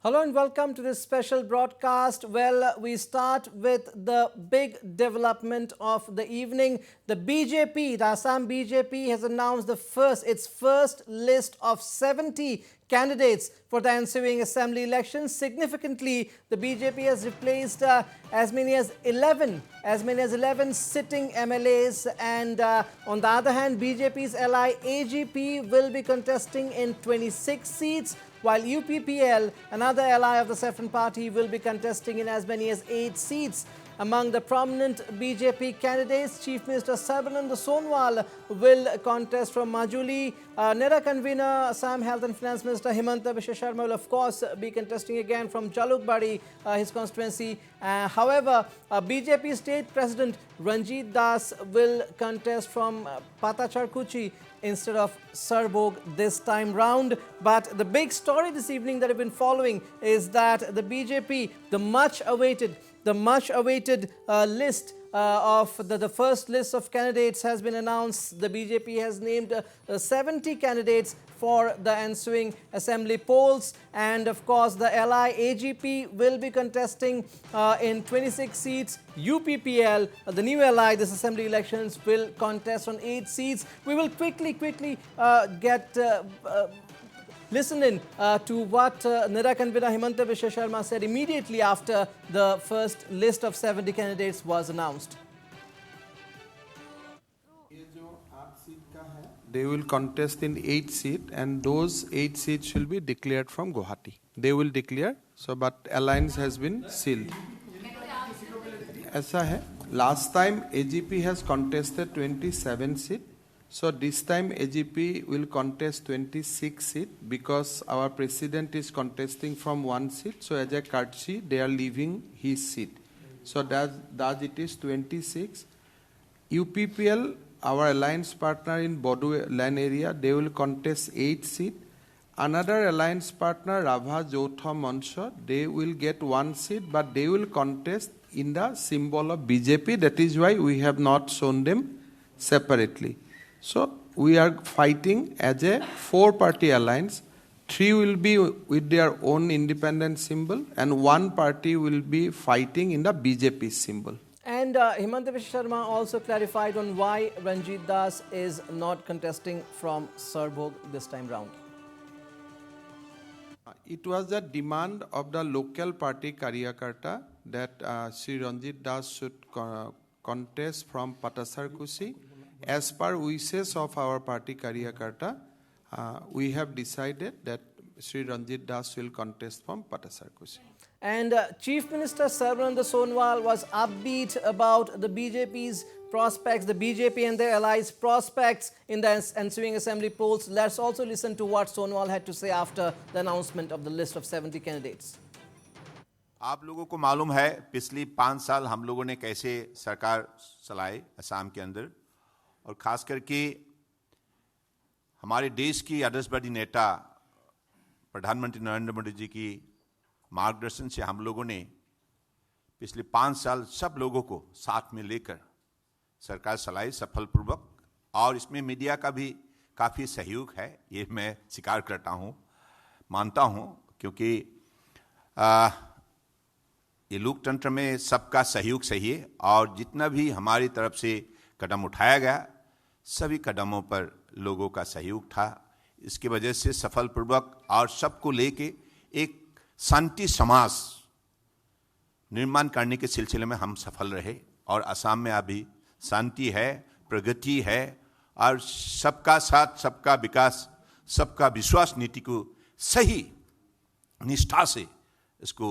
Hello and welcome to this special broadcast. Well, we start with the big development of the evening. The BJP, the Assam BJP has announced its first list of 70 candidates for the ensuing assembly elections. Significantly, the BJP has replaced as many as 11 sitting MLAs, and on the other hand, BJP's ally AGP will be contesting in 26 seats, while UPPL, another ally of the Saffron Party, will be contesting in as many as 8 seats. Among the prominent BJP candidates, Chief Minister Sarbananda Sonowal will contest from Majuli. NEDA convener, Assam Health and Finance Minister Himanta Biswa Sharma will of course be contesting again from Jalukbari, his constituency. However, BJP State President Ranjit Das will contest from Patacharkuchi instead of Sarbog this time round. But the big story this evening that I've been following is that the BJP, the much awaited list of the first list of candidates has been announced. The BJP has named 70 candidates for the ensuing assembly polls, and of course the ally AGP will be contesting in 26 seats. UPPL, the new ally this assembly elections, will contest on 8 seats. We will quickly listen in to what NEDA convener Himanta Biswa Sharma said immediately after the first list of 70 candidates was announced. They will contest in 8 seats, and those 8 seats will be declared from Guwahati. They will declare, but alliance has been sealed. ऐसा है. Last time AGP has contested 27 seats. So this time AGP will contest 26 seats because our president is contesting from 1 seat. So as a courtesy, they are leaving his seat. So that it is 26. UPPL, our alliance partner in Bodo land area, they will contest 8 seats. Another alliance partner, Rabha Jotha Mansha, they will get 1 seat, but they will contest in the symbol of BJP. That is why we have not shown them separately. So we are fighting as a 4-party alliance. 3 will be with their own independent symbol, and 1 party will be fighting in the BJP symbol. And Himanta Biswa Sharma also clarified on why Ranjit Das is not contesting from Sarbog this time round. It was the demand of the local party Karyakarta that Sri Ranjit Das should contest from Patasarkusi. As per wishes of our party Karyakarta, we have decided that Sri Ranjit Das will contest from Patasarkusi. And Chief Minister Sarbananda Sonowal was upbeat about the BJP's prospects, the BJP and their allies' prospects in the ensuing assembly polls. Let's also listen to what Sonowal had to say after the announcement of the list of 70 candidates. आप लोगों को मालूम है पिछली 5 साल हम लोगों ने कैसे सरकार चलाई असम के अंदर, और खास करके हमारे देश की आदर्शवादी नेता प्रधानमंत्री नरेंद्र मोदी जी की मार्गदर्शन से हम लोगों ने पिछले 5 साल सब लोगों को साथ में लेकर सरकार चलाई सफलपूर्वक, और इसमें मीडिया का भी काफ़ी सहयोग है, ये मैं स्वीकार करता हूँ, मानता हूँ, क्योंकि ये लोकतंत्र में सबका सहयोग चाहिए, और जितना भी हमारी तरफ से कदम उठाया गया सभी कदमों पर लोगों का सहयोग था. इसकी वजह से सफलपूर्वक और सबको लेके एक शांति समाज निर्माण करने के सिलसिले में हम सफल रहे, और असम में अभी शांति है, प्रगति है, और सबका साथ सबका विकास सबका विश्वास नीति को सही निष्ठा से इसको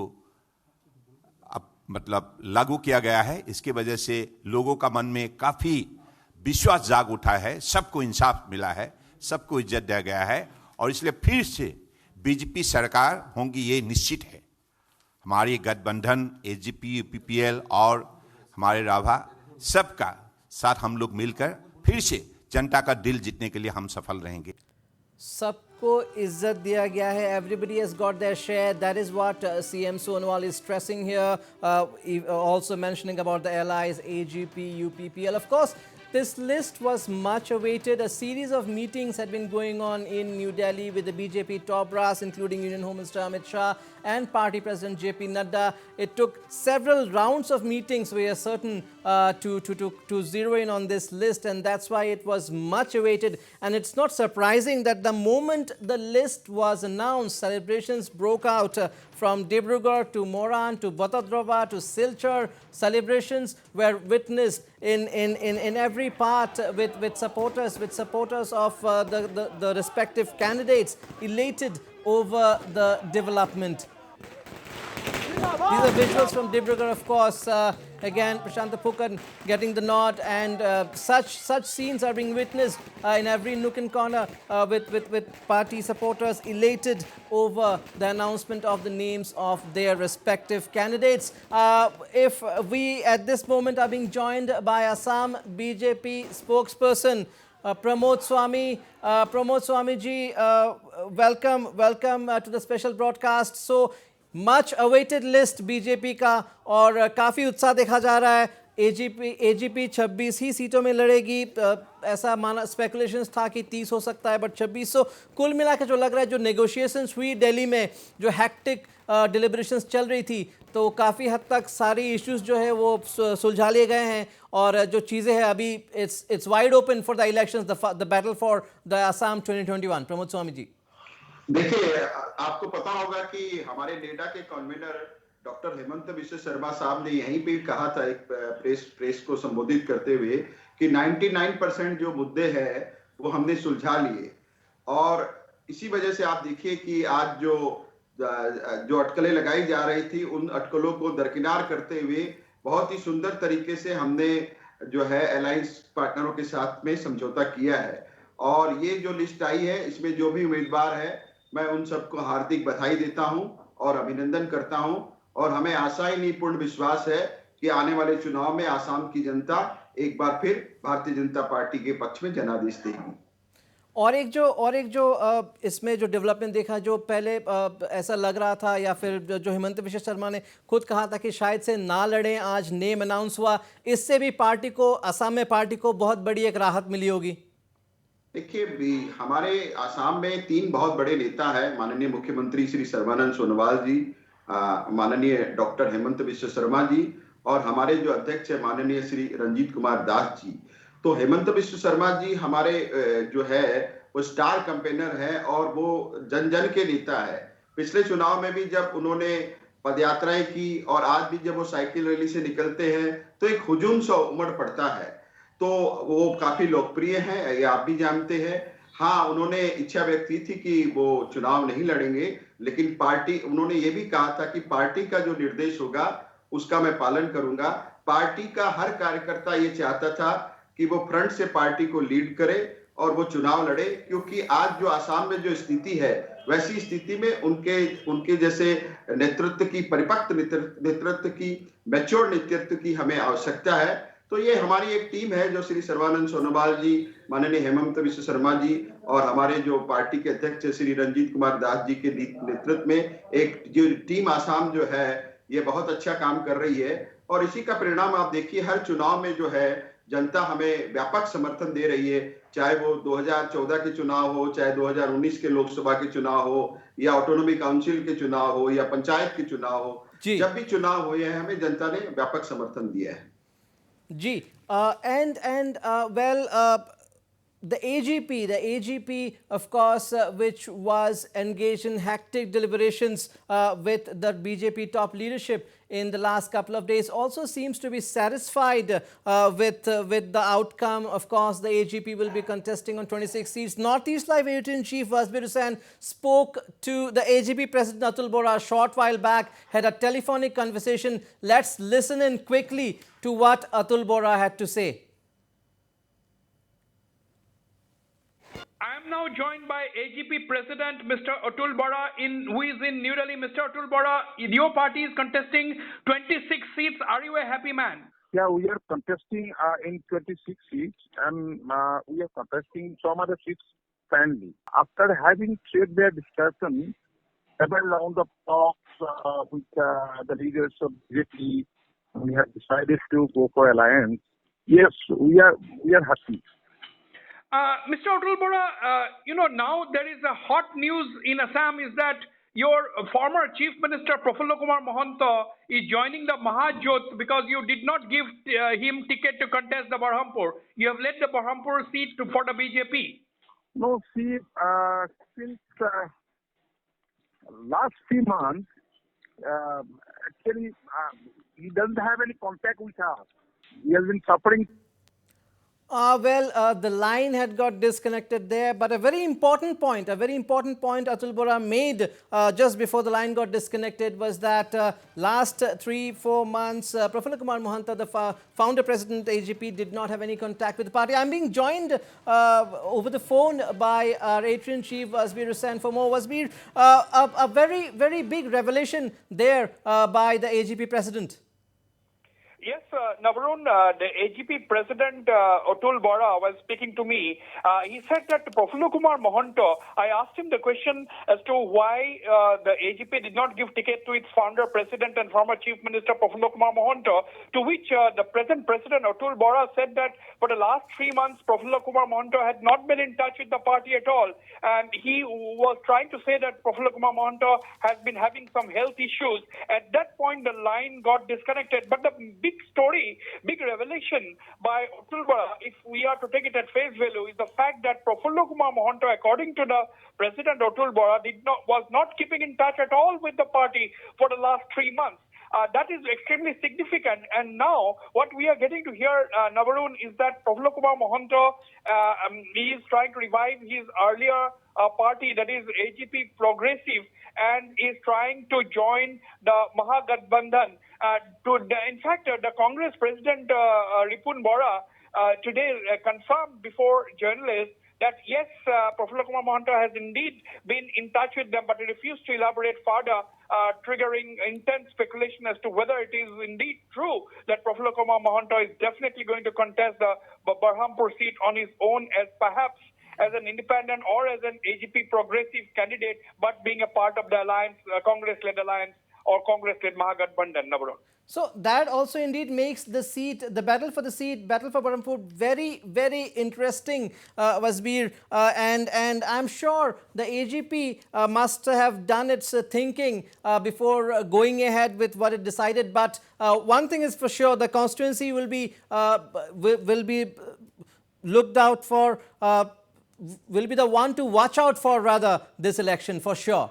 मतलब लागू किया गया है. इसके वजह से लोगों का मन में काफ़ी विश्वास जाग उठा है, सबको इंसाफ मिला है, सबको इज्जत दिया गया है, और इसलिए फिर से बीजेपी सरकार होंगी ये निश्चित है. हमारी गठबंधन एजीपी यूपीपीएल और हमारे राभा सबका साथ हम लोग मिलकर फिर से जनता का दिल जीतने के लिए हम सफल रहेंगे. सबको इज्जत दिया गया है. Everybody has got their share. That is what CM Sonowal is stressing here. Also mentioning about the allies AGP, UPPL. Of course, this list was much awaited. A series of meetings had been going on in New Delhi with the BJP top brass, including Union Home Minister Amit Shah and party president JP Nadda. It took several rounds of meetings, we are certain, to zero in on this list, and that's why it was much awaited. And it's not surprising that the moment the list was announced, celebrations broke out from Dibrugarh to Moran to Batadrova to Silchar. Celebrations were witnessed in every part with supporters of the respective candidates elated over the development. These are visuals from Dibrugarh, of course. Again, Prashant Phukan getting the nod, and such scenes are being witnessed in every nook and corner with party supporters elated over the announcement of the names of their respective candidates. If we at this moment are being joined by Assam BJP spokesperson Pramod Swami. Pramod Swami ji, welcome to the special broadcast. So much awaited list BJP का और काफ़ी उत्साह देखा जा रहा है. AGP 26 ही सीटों में लड़ेगी. ऐसा माना स्पेकुलेशंस था कि 30 हो सकता है, बट 26. सो कुल मिला के जो लग रहा है, जो नेगोशिएशंस हुई दिल्ली में, जो हैक्टिक डिलिब्रेशंस चल रही थी, तो काफ़ी हद तक सारी इश्यूज जो है वो सुलझा लिए गए हैं. और जो चीज़ें हैं अभी it's wide open for the elections, the battle for the Assam 2021. Pramod Swami ji, देखिए, आपको पता होगा कि हमारे नेडा के कन्वीनर डॉक्टर हेमंत बिश्व शर्मा साहब ने यहीं पे कहा था एक प्रेस को संबोधित करते हुए कि 99% जो मुद्दे हैं वो हमने सुलझा लिए. और इसी वजह से आप देखिए कि आज जो अटकलें लगाई जा रही थी, उन अटकलों को दरकिनार करते हुए बहुत ही सुंदर तरीके से हमने जो है अलायंस पार्टनरों के साथ में समझौता किया है. और ये जो लिस्ट आई है, इसमें जो भी उम्मीदवार है, मैं उन सबको हार्दिक बधाई देता हूं और अभिनंदन करता हूं. और हमें आशा ही नहीं, पूर्ण विश्वास है कि आने वाले चुनाव में आसाम की जनता एक बार फिर भारतीय जनता पार्टी के पक्ष में जनादेश देगी. और एक जो इसमें जो डेवलपमेंट देखा, जो पहले ऐसा लग रहा था, या फिर जो हेमंत बिश्व शर्मा ने खुद कहा था कि शायद से ना लड़ें, आज नेम अनाउंस हुआ, इससे भी पार्टी को, असम में पार्टी को बहुत बड़ी एक राहत मिली होगी. देखिए, हमारे आसाम में 3 बहुत बड़े नेता हैं. माननीय मुख्यमंत्री श्री सर्बानंद सोनोवाल जी, माननीय डॉक्टर हेमंत बिश्व शर्मा जी, और हमारे जो अध्यक्ष है माननीय श्री रंजीत कुमार दास जी. तो हेमंत बिश्व शर्मा जी हमारे जो है वो स्टार कैंपेनर है और वो जन जन के नेता है. पिछले चुनाव में भी जब उन्होंने पदयात्राएं की और आज भी जब वो साइकिल रैली से निकलते हैं तो एक हुजूम सा उमड़ पड़ता है. तो वो काफी लोकप्रिय हैं, ये आप भी जानते हैं. हाँ, उन्होंने इच्छा व्यक्त की थी कि वो चुनाव नहीं लड़ेंगे, लेकिन उन्होंने ये भी कहा था कि पार्टी का जो निर्देश होगा उसका मैं पालन करूंगा. पार्टी का हर कार्यकर्ता ये चाहता था कि वो फ्रंट से पार्टी को लीड करे और वो चुनाव लड़े, क्योंकि आज जो आसाम में जो स्थिति है, वैसी स्थिति में उनके जैसे नेतृत्व की, परिपक्व नेतृत्व की, मैच्योर नेतृत्व की हमें आवश्यकता है. तो ये हमारी एक टीम है जो श्री सर्बानंद सोनोवाल जी, माननीय हेमंत बिश्व शर्मा जी और हमारे जो पार्टी के अध्यक्ष श्री रंजीत कुमार दास जी के नेतृत्व में एक जो टीम आसाम जो है ये बहुत अच्छा काम कर रही है. और इसी का परिणाम आप देखिए, हर चुनाव में जो है जनता हमें व्यापक समर्थन दे रही है. चाहे वो 2014 के चुनाव हो, चाहे 2019 के लोकसभा के चुनाव हो, या ऑटोनॉमी काउंसिल के चुनाव हो, या पंचायत के चुनाव हो, जब भी चुनाव हुए हैं हमें जनता ने व्यापक समर्थन दिया है. G and well, the AGP, of course, which was engaged in hectic deliberations with the BJP top leadership in the last couple of days, also seems to be satisfied with the outcome. Of course, the AGP will be contesting on 26 seats. Northeast Live editor-in-chief Wasbir Hussain spoke to the AGP President Atul Bora a short while back, had a telephonic conversation. Let's listen in quickly to what Atul Bora had to say. I am now joined by AGP President Mr. Atul Bora, who is in New Delhi. Mr. Atul Bora, your party is contesting 26 seats. Are you a happy man? Yeah, we are contesting in 26 seats, and we are contesting some other seats finally. After having their discussion, several rounds of talks with the leaders of BJP, we have decided to go for alliance. Yes, we are happy. Mr. Atul Bora, now there is a hot news in Assam is that your former Chief Minister Prafulla Kumar Mohanty is joining the Mahajot because you did not give him ticket to contest the Berhampur. You have led the Berhampur seat for the BJP. No, see, since last 3 months, actually, he doesn't have any contact with us. He has been suffering. The line had got disconnected there, but a very important point Atul Bora made just before the line got disconnected was that last 3-4 months, Prafulla Kumar Mohanty, the founder president AGP, did not have any contact with the party. I'm being joined over the phone by our Atrian chief, Wasbir Hussain, for more. Wasbir, a very, very big revelation there by the AGP president. Yes, Nabarun, the AGP President Atul Bora was speaking to me. He said that Prafulla Kumar Mohanty, I asked him the question as to why the AGP did not give ticket to its founder, President and former Chief Minister Prafulla Kumar Mohanty, to which the present President Atul Bora said that for the last 3 months, Prafulla Kumar Mohanty had not been in touch with the party at all. And he was trying to say that Prafulla Kumar Mohanty has been having some health issues. At that point, the line got disconnected. But the big revelation by Atul Bora, if we are to take it at face value, is the fact that Prafulla Kumar Mohanty, according to the President Atul Bora, was not keeping in touch at all with the party for the last 3 months. That is extremely significant. And now what we are getting to hear, Nabarun, is that Prafulla Kumar Mohanty is trying to revive his earlier party, that is AGP Progressive, and is trying to join the Mahagathbandhan. In fact, the Congress President Ripun Bora today confirmed before journalists that yes, Prafulla Kumar Mohanty has indeed been in touch with them, but he refused to elaborate further, triggering intense speculation as to whether it is indeed true that Prafulla Kumar Mohanty is definitely going to contest the Berhampur seat on his own, as perhaps as an independent or as an AGP Progressive candidate, but being a part of the alliance, Congress-led alliance or Congress-led Mahagathbandhan, Nabarun. So that also indeed makes the seat, the battle for the seat, battle for Berhampur, very, very interesting, Wasbir. And I'm sure the AGP must have done its thinking before going ahead with what it decided. But one thing is for sure, the constituency will be looked out for, will be the one to watch out for, rather, this election for sure.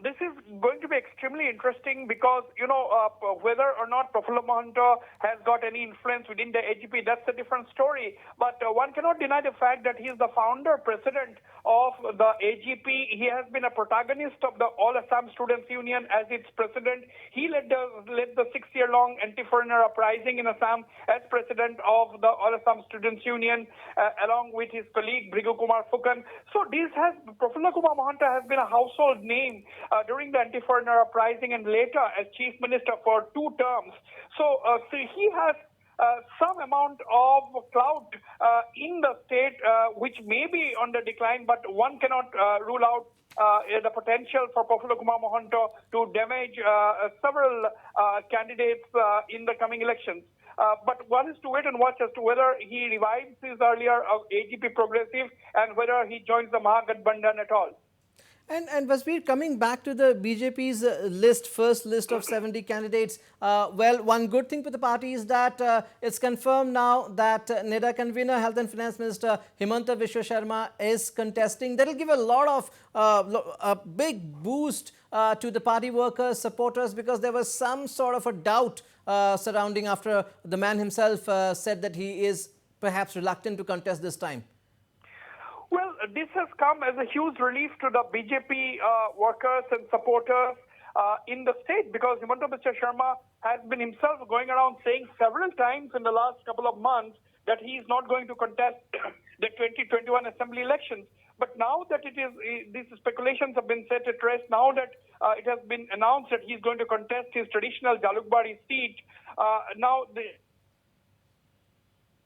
This is going to be extremely interesting because, whether or not Prafulla Mohanty has got any influence within the AGP, that's a different story. But one cannot deny the fact that he is the founder president of the AGP. He has been a protagonist of the All Assam Students Union as its president. He led the 6-year-long anti-foreigner uprising in Assam as president of the All Assam Students Union, along with his colleague Bhrigu Kumar Phukan. So Prafulla Kumar Mohanty has been a household name during the anti-foreigner uprising and later as chief minister for 2 terms. So he has some amount of clout in the state, which may be on the decline, but one cannot rule out the potential for Prafulla Kumar Mohanty to damage several candidates in the coming elections. But one is to wait and watch as to whether he revives his earlier AGP Progressive and whether he joins the Mahagathbandhan at all. And Wasbir, coming back to the BJP's first list of 70 candidates, one good thing for the party is that it's confirmed now that NEDA convener, Health and Finance Minister Himanta Biswa Sharma is contesting. That will give a lot of, a big boost to the party workers, supporters, because there was some sort of a doubt surrounding after the man himself said that he is perhaps reluctant to contest this time. Well, this has come as a huge relief to the BJP workers and supporters in the state, because Himanta Biswa Sharma has been himself going around saying several times in the last couple of months that he is not going to contest the 2021 Assembly elections. But now that these speculations have been set at rest, now that it has been announced that he's going to contest his traditional Jalukbari seat, now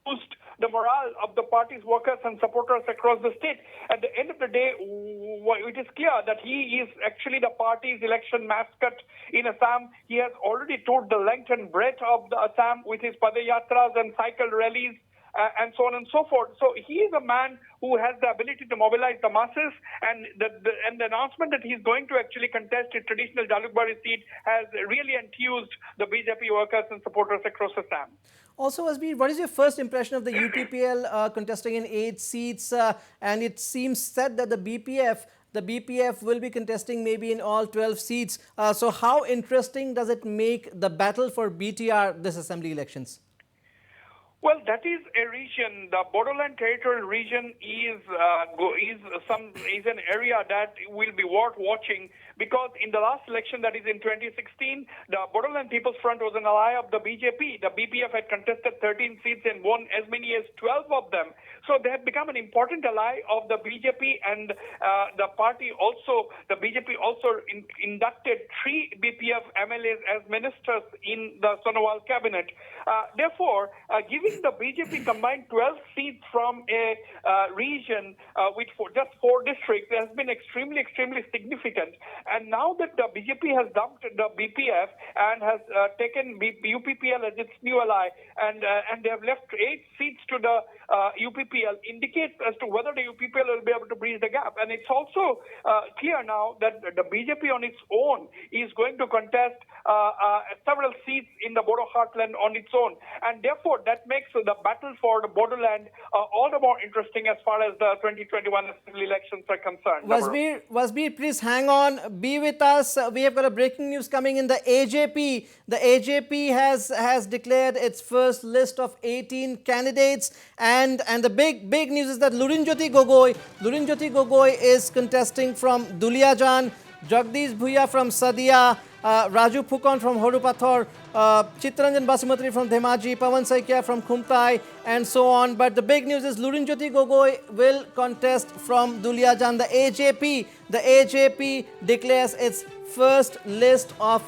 boost the morale of the party's workers and supporters across the state. At the end of the day, it is clear that he is actually the party's election mascot in Assam. He has already toured the length and breadth of the Assam with his padayatras and cycle rallies. and so on and so forth. So he is a man who has the ability to mobilize the masses, and the announcement that he's going to actually contest a traditional Jalukbari seat has really enthused the BJP workers and supporters across Assam. Also, Asbir, what is your first impression of the UPPL contesting in 8 seats? And it seems said that the BPF will be contesting maybe in all 12 seats. So how interesting does it make the battle for BTR this assembly elections? Well, that is a region. The Bodoland Territorial Region is an area that will be worth watching, because in the last election, that is in 2016, the Bodoland People's Front was an ally of the BJP. The BPF had contested 13 seats and won as many as 12 of them. So they have become an important ally of the BJP, and the BJP also inducted 3 BPF MLAs as ministers in the Sonowal cabinet. Therefore, giving the BJP combined 12 seats from a region with just 4 districts has been extremely significant. And now that the BJP has dumped the BPF and has taken UPPL as its new ally, and they have left 8 seats to the UPPL, indicates as to whether the UPPL will be able to bridge the gap. And it's also clear now that the BJP on its own is going to contest several seats in the Bodo heartland on its own. And therefore, that makes the battle for the borderland all the more interesting as far as the 2021 assembly elections are concerned. Wasbir, please hang on. Be with us. We have got a breaking news coming in. The AJP. The AJP has declared its first list of 18 candidates. And the big news is that Lurinjyoti Gogoi is contesting from Duliajan, Jagdish Bhuiya from Sadia, Raju Phukon from Horupathor, Chitranjan Basumatri from Dhemaji, Pawan Saikia from Khumtai, and so on. But the big news is Lurinjyoti Gogoi will contest from Duliajan. The AJP declares its first list of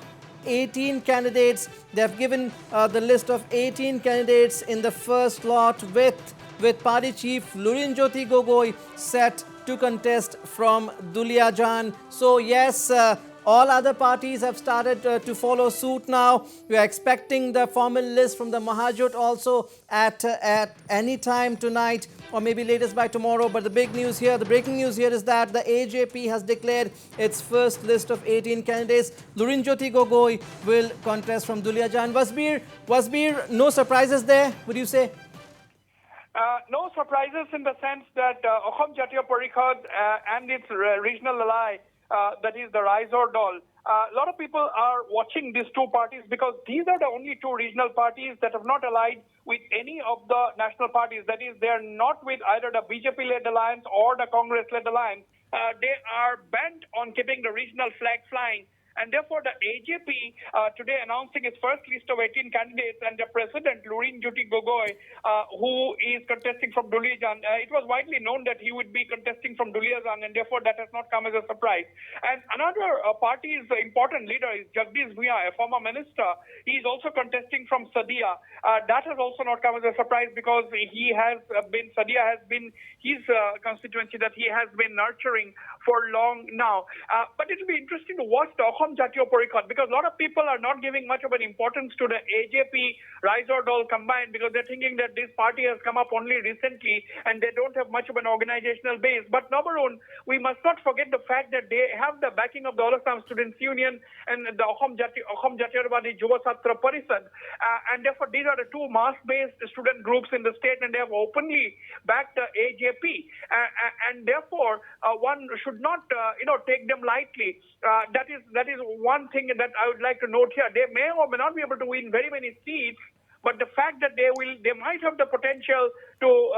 18 candidates. They have given the list of 18 candidates in the first lot with party chief Lurinjyoti Gogoi set to contest from Duliajan. So yes, all other parties have started to follow suit now. We are expecting the formal list from the Mahajot also at any time tonight, or maybe latest by tomorrow. But the breaking news here is that the AJP has declared its first list of 18 candidates. Lurinjyoti Gogoi will contest from Duliajan. Wasbir, no surprises there, would you say? No surprises in the sense that Asom Jatiya Parishad and its regional ally, that is the Raizor Dol. A lot of people are watching these two parties because these are the only two regional parties that have not allied with any of the national parties. That is, they are not with either the BJP-led alliance or the Congress-led alliance. They are bent on keeping the regional flag flying. And therefore, the AJP today announcing its first list of 18 candidates, and the president, Lurinjyoti Gogoi, who is contesting from Duliajan. It was widely known that he would be contesting from Duliajan, and therefore that has not come as a surprise. And another party's important leader is Jagdish Bhuiya, a former minister. He is also contesting from Sadia. That has also not come as a surprise because Sadia has been his constituency that he has been nurturing for long now. But it will be interesting to watch the Asom Jatiya Parishad, because a lot of people are not giving much of an importance to the AJP Raizor Dol combined, because they're thinking that this party has come up only recently and they don't have much of an organizational base. But Nabarun, we must not forget the fact that they have the backing of the All Assam Students Union and the Asom Jatiyawadi Yuva Chhatra Parishad, and therefore these are the two mass-based student groups in the state, and they have openly backed the AJP, and therefore one should not take them lightly. That is one thing that I would like to note here. They may or may not be able to win very many seats, but the fact that they might have the potential to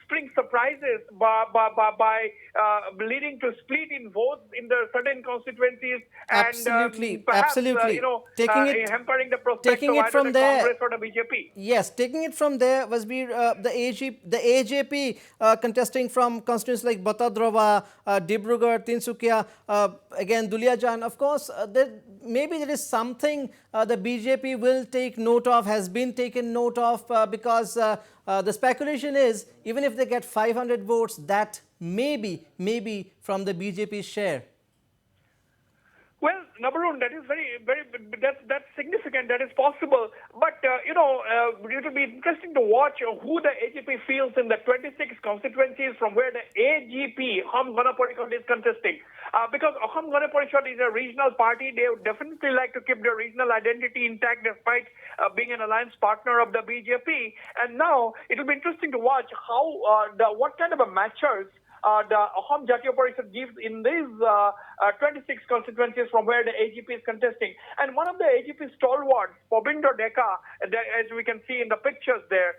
spring surprises by leading to split in votes in the certain constituencies, and perhaps hampering the prospects of either the Congress or the BJP. Yes, taking it from there, Wasbir, the AJP contesting from constituencies like Batadrava, Dibrugarh, Tinsukia, again Duliajan. Of course, maybe there is something the BJP will take note of, has been taken note of, because the speculation is, even if they get 500 votes, that maybe from the BJP share. Well, Nabarun, that is that's significant. That is possible. But it will be interesting to watch who the AGP feels in the 26 constituencies from where the AGP Assam Gana Parishad is contesting. Because Assam Gana Parishad is a regional party, they would definitely like to keep their regional identity intact despite being an alliance partner of the BJP. And now it will be interesting to watch how what kind of a matchers the Assam Jatiya Parishad gives in these 26 constituencies from where the AGP is contesting. And one of the AGP stalwarts, Pobinder Deka, as we can see in the pictures there,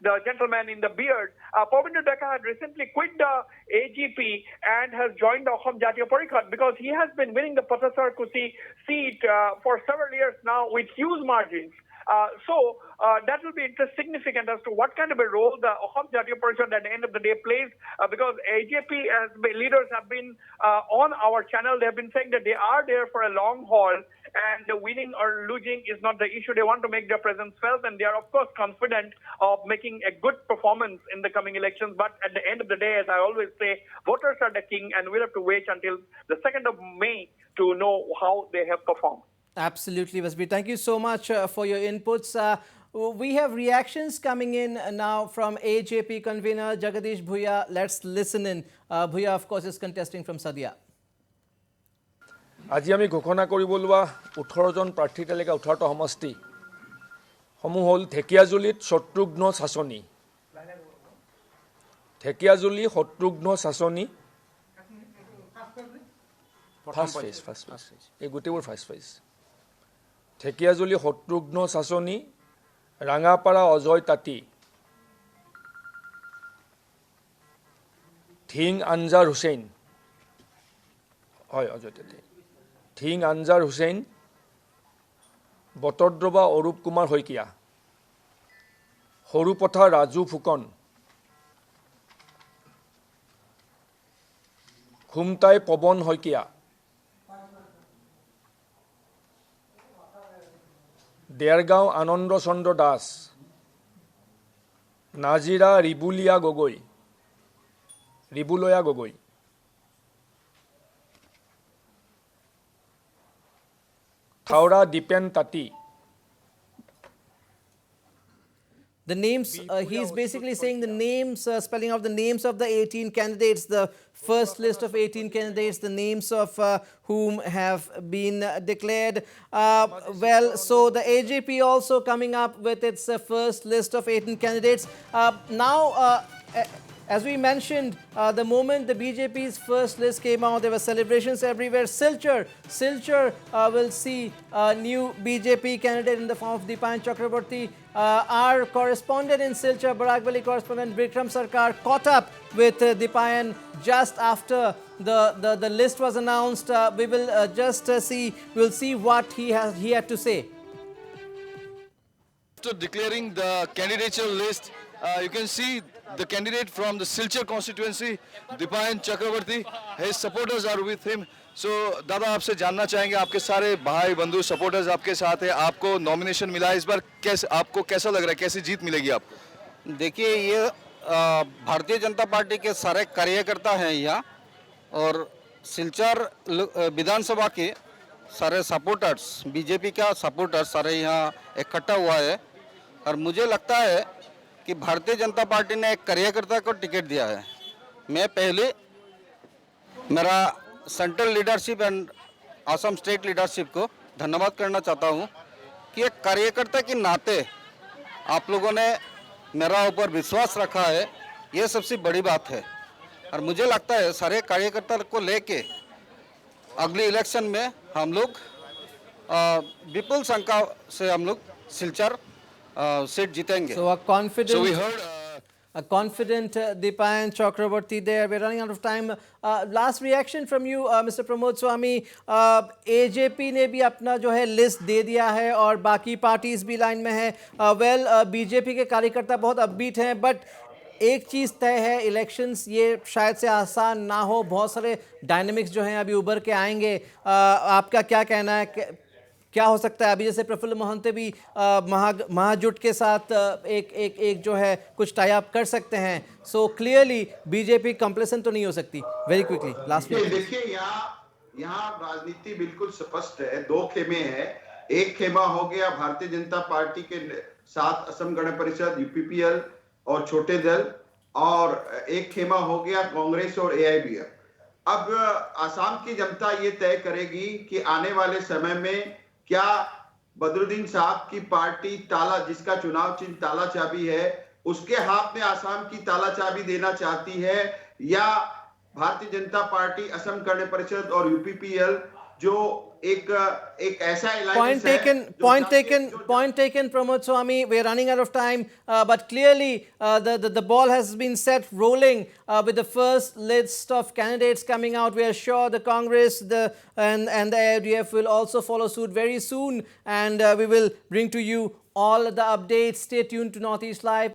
the gentleman in the beard, Pobinder Deka had recently quit the AGP and has joined the Assam Jatiya Parishad because he has been winning the Patasar Kusi seat for several years now with huge margins. So that will be significant as to what kind of a role the Assam Jatiya Parishad at the end of the day plays, because AJP leaders have been on our channel. They have been saying that they are there for a long haul, and the winning or losing is not the issue. They want to make their presence felt, and they are of course confident of making a good performance in the coming elections. But at the end of the day, as I always say, voters are the king, and we'll have to wait until the 2nd of May to know how they have performed. Absolutely, Vasbir. Thank you so much for your inputs. We have reactions coming in now from AJP convener Jagadish Bhuya. Let's listen in. Bhuya, of course, is contesting from Sadia. আজি আমি ঘোষণা কৰিব লোৱা 18জন প্ৰাৰ্থীৰ তালিকা 18টা সমষ্টি সমূহ হ'ল ঢেকিয়াজুলিত শত্ৰুঘ্ন শাসনী, ঢেকিয়াজুলি শত্ৰুঘ্ন শাসনী ফাৰ্ষ্ট ফেজ এই গোটেইবোৰ ফাৰ্ষ্ট ফেজ। ঢেকিয়াজুলি শত্ৰুঘ্ন শাসনী, ৰাঙাপাৰা অজয় তাঁতী, ধিং আনজাৰ হুছেইন, হয় অজয় তাঁতী, ধিং আনজাৰ হুছেইন, বটদ্ৰৱা অৰূপ কুমাৰ শইকীয়া, সৰুপথাৰ ৰাজু ফুকন, খুমটাই পৱন শইকীয়া, দেৰগাঁও আনন্দ চন্দ্ৰ দাস, নাজিৰা ৰিবুলয়া গগৈ, থাওৰা দীপেন তাঁতী। The names, he's basically saying the names, spelling out the names of the 18 candidates, the first list of 18 candidates, the names of whom have been declared. Well, so the AJP also coming up with its first list of 18 candidates. Now, as we mentioned, the moment the BJP's first list came out, there were celebrations everywhere. Silchar will see a new BJP candidate in the form of Dipayan Chakraborty. Our correspondent in Silchar, Barak Valley correspondent Bikram Sarkar, caught up with Dipayan just after the list was announced. We will we'll see what he had to say. After declaring the candidature list, you can see the candidate from the Silchar constituency, Dipayan Chakraborty. His supporters are with him. So, दादा आपसे जानना चाहेंगे, आपके सारे भाई बंधु supporters आपके साथ है, आपको नॉमिनेशन मिला है इस बार, आपको कैसा लग रहा है, कैसी जीत मिलेगी आपको? देखिए, ये भारतीय जनता पार्टी के सारे कार्यकर्ता हैं यहाँ, और सिलचर विधानसभा के सारे सपोर्टर्स, बीजेपी का सपोर्टर्स सारे यहाँ इकट्ठा हुआ है, और मुझे लगता है कि भारतीय जनता पार्टी ने एक कार्यकर्ता को टिकट दिया है। मैं पहले मेरा central leadership and Assam state leadership को धन्यवाद करना चाहता हूँ कि एक कार्यकर्ता के नाते आप लोगों ने मेरा ऊपर विश्वास रखा है, ये सबसे बड़ी बात है। और मुझे लगता है सारे कार्यकर्ता को लेके अगली इलेक्शन में हम लोग विपुल संख्या से हम लोग सिलचर सीट जीतेंगे। So a confident Dipayan Chakraborty there. We're running out of time. Last reaction from you, Mr. Pramod Swami. AJP ने भी अपना जो है लिस्ट दे दिया है और बाकी पार्टीज भी लाइन में है. Well, BJP के कार्यकर्ता बहुत अपबीट हैं, बट एक चीज़ तय है, इलेक्शंस ये शायद से आसान ना हो, बहुत सारे डायनामिक्स जो हैं अभी उभर के आएंगे. आपका क्या कहना है, क्या हो सकता है? अभी जैसे प्रफुल्ल मोहंते भी महाजुट के साथ एक जो है कुछ टाई अप कर सकते हैं. सो क्लियरली बीजेपी कंप्लेसेंट तो नहीं हो सकती. वेरी क्विकली लास्ट वीक देखिए, यहाँ यहाँ राजनीति बिल्कुल स्पष्ट है, दो खेमे हैं। एक खेमा हो गया भारतीय जनता पार्टी के साथ असम गण परिषद, यूपीपीएल और छोटे दल, और एक खेमा हो गया कांग्रेस और एआईबीएफ। अब आसाम की जनता ये तय करेगी कि आने वाले समय में क्या बदरुद्दीन साहब की पार्टी ताला, जिसका चुनाव चिन्ह ताला चाबी है, उसके हाथ में आसाम की ताला चाबी देना चाहती है, या भारतीय जनता पार्टी, असम गण परिषद और यूपीपीएल जो एक ऐसा Point taken, Pramod Swami. We're running out of time, but clearly the ball has been set rolling with the first list of candidates coming out. We are sure the Congress and the AIDF will also follow suit very soon, and we will bring to you all the updates. Stay tuned to Northeast Live.